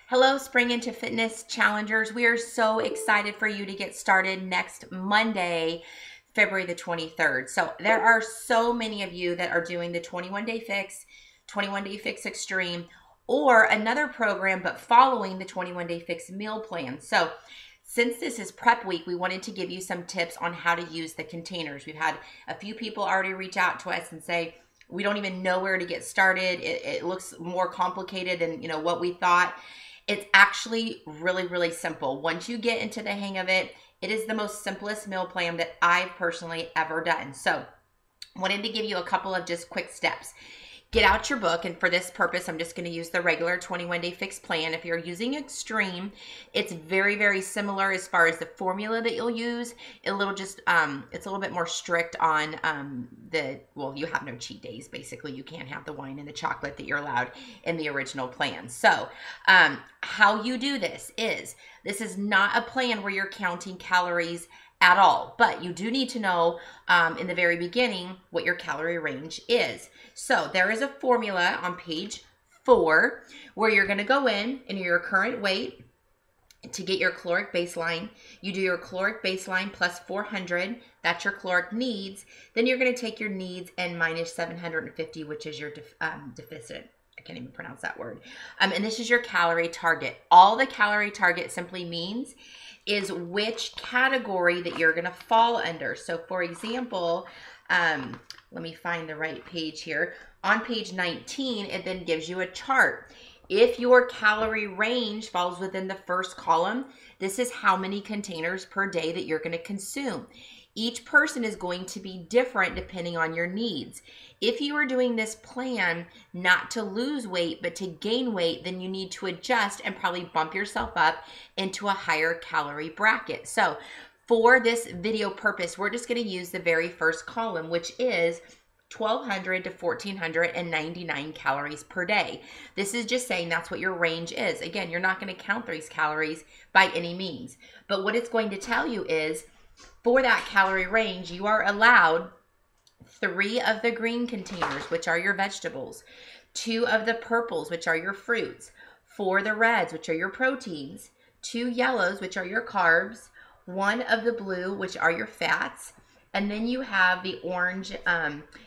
Hello, Spring Into Fitness Challengers. We are so excited for you to get started next Monday, February the 23rd. So there are so many of you that are doing the 21 Day Fix, 21 Day Fix Extreme, or another program, but following the 21 Day Fix meal plan. So since this is prep week, we wanted to give you some tips on how to use the containers. We've had a few people already reach out to us and say, we don't even know where to get started. It looks more complicated than what we thought. It's actually really, really simple. Once you get into the hang of it, it is the most simplest meal plan that I've personally ever done. So wanted to give you a couple of just quick steps. Get out your book, and for this purpose, I'm just going to use the regular 21 Day Fix plan. If you're using Extreme, it's very, very similar as far as the formula that you'll use. It's a little bit more strict on you have no cheat days. Basically, you can't have the wine and the chocolate that you're allowed in the original plan. So how you do this is not a plan where you're counting calories at all, but you do need to know in the very beginning what your calorie range is. So there is a formula on page 4 where you're going to go in your current weight to get your caloric baseline. You do your caloric baseline plus 400, that's your caloric needs. Then you're going to take your needs and minus 750, which is your deficit. I can't even pronounce that word. And this is your calorie target. All the calorie target simply means is which category that you're going to fall under. So for example, let me find the right page here. On page 19, it then gives you a chart. If your calorie range falls within the first column, this is how many containers per day that you're going to consume. Each person is going to be different depending on your needs. If you are doing this plan not to lose weight but to gain weight, then you need to adjust and probably bump yourself up into a higher calorie bracket. So for this video purpose, we're just going to use the very first column, which is 1,200 to 1,499 calories per day. This is just saying that's what your range is. Again, you're not going to count these calories by any means. But what it's going to tell you is for that calorie range, you are allowed 3 of the green containers, which are your vegetables, 2 of the purples, which are your fruits, 4 of the reds, which are your proteins, 2 yellows, which are your carbs, 1 of the blue, which are your fats, and then you have the orange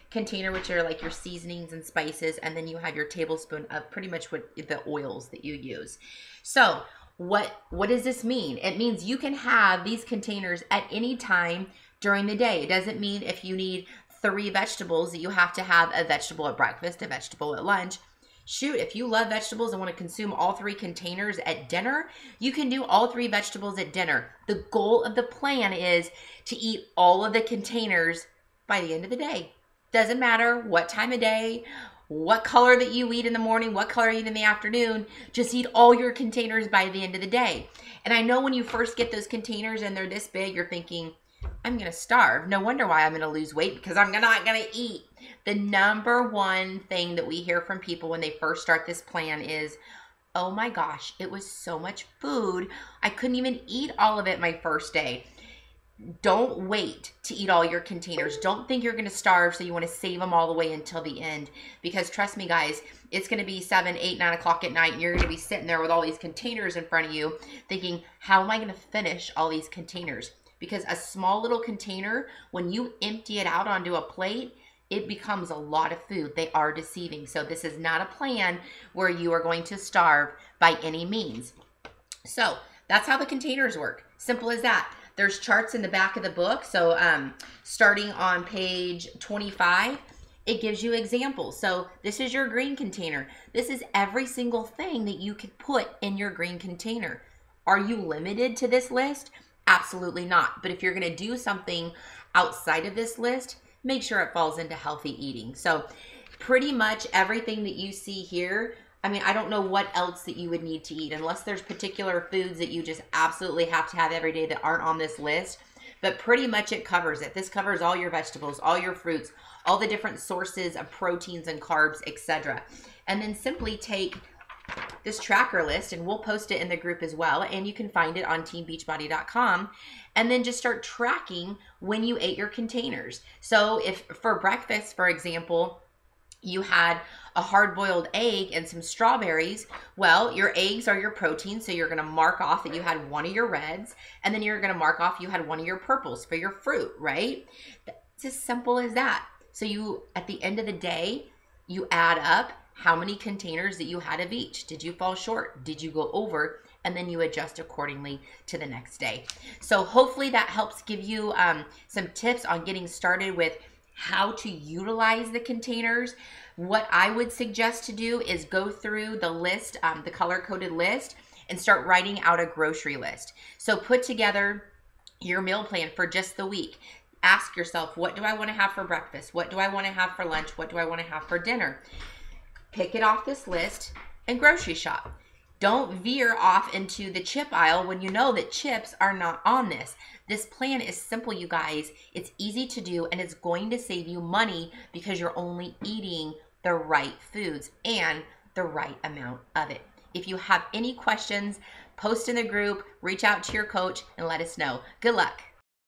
container, which are like your seasonings and spices, and then you have your tablespoon of pretty much what the oils that you use. So what does this mean? It means you can have these containers at any time during the day. It doesn't mean if you need 3 vegetables that you have to have a vegetable at breakfast, a vegetable at lunch. Shoot, if you love vegetables and want to consume all 3 containers at dinner, you can do all 3 vegetables at dinner. The goal of the plan is to eat all of the containers by the end of the day. Doesn't matter what time of day, what color that you eat in the morning, what color you eat in the afternoon, just eat all your containers by the end of the day. And I know when you first get those containers and they're this big, you're thinking, I'm going to starve. No wonder why I'm going to lose weight, because I'm not going to eat. The number one thing that we hear from people when they first start this plan is, oh my gosh, it was so much food. I couldn't even eat all of it my first day. Don't wait to eat all your containers. Don't think you're going to starve, so you want to save them all the way until the end. Because trust me, guys, it's going to be 7, 8, 9 o'clock at night, and you're going to be sitting there with all these containers in front of you thinking, how am I going to finish all these containers? Because a small little container, when you empty it out onto a plate, it becomes a lot of food. They are deceiving. So this is not a plan where you are going to starve by any means. So that's how the containers work. Simple as that. There's charts in the back of the book. So starting on page 25, it gives you examples. So this is your green container. This is every single thing that you could put in your green container. Are you limited to this list? Absolutely not. But if you're going to do something outside of this list, make sure it falls into healthy eating. So pretty much everything that you see here, I mean, I don't know what else that you would need to eat unless there's particular foods that you just absolutely have to have every day that aren't on this list. But pretty much it covers it. This covers all your vegetables, all your fruits, all the different sources of proteins and carbs, etc. And then simply take this tracker list, and we'll post it in the group as well, and you can find it on teambeachbody.com, and then just start tracking when you ate your containers. So if for breakfast, for example, you had a hard-boiled egg and some strawberries, well, your eggs are your protein, so you're going to mark off that you had one of your reds, and then you're going to mark off you had one of your purples for your fruit, right? It's as simple as that. So you, at the end of the day, you add up how many containers that you had of each. Did you fall short? Did you go over? And then you adjust accordingly to the next day. So hopefully that helps give you some tips on getting started with how to utilize the containers. What I would suggest to do is go through the list, the color-coded list, and start writing out a grocery list. So put together your meal plan for just the week. Ask yourself, what do I want to have for breakfast? What do I want to have for lunch? What do I want to have for dinner? Pick it off this list and grocery shop. Don't veer off into the chip aisle when you know that chips are not on this. This plan is simple, you guys. It's easy to do, and it's going to save you money because you're only eating the right foods and the right amount of it. If you have any questions, post in the group, reach out to your coach, and let us know. Good luck.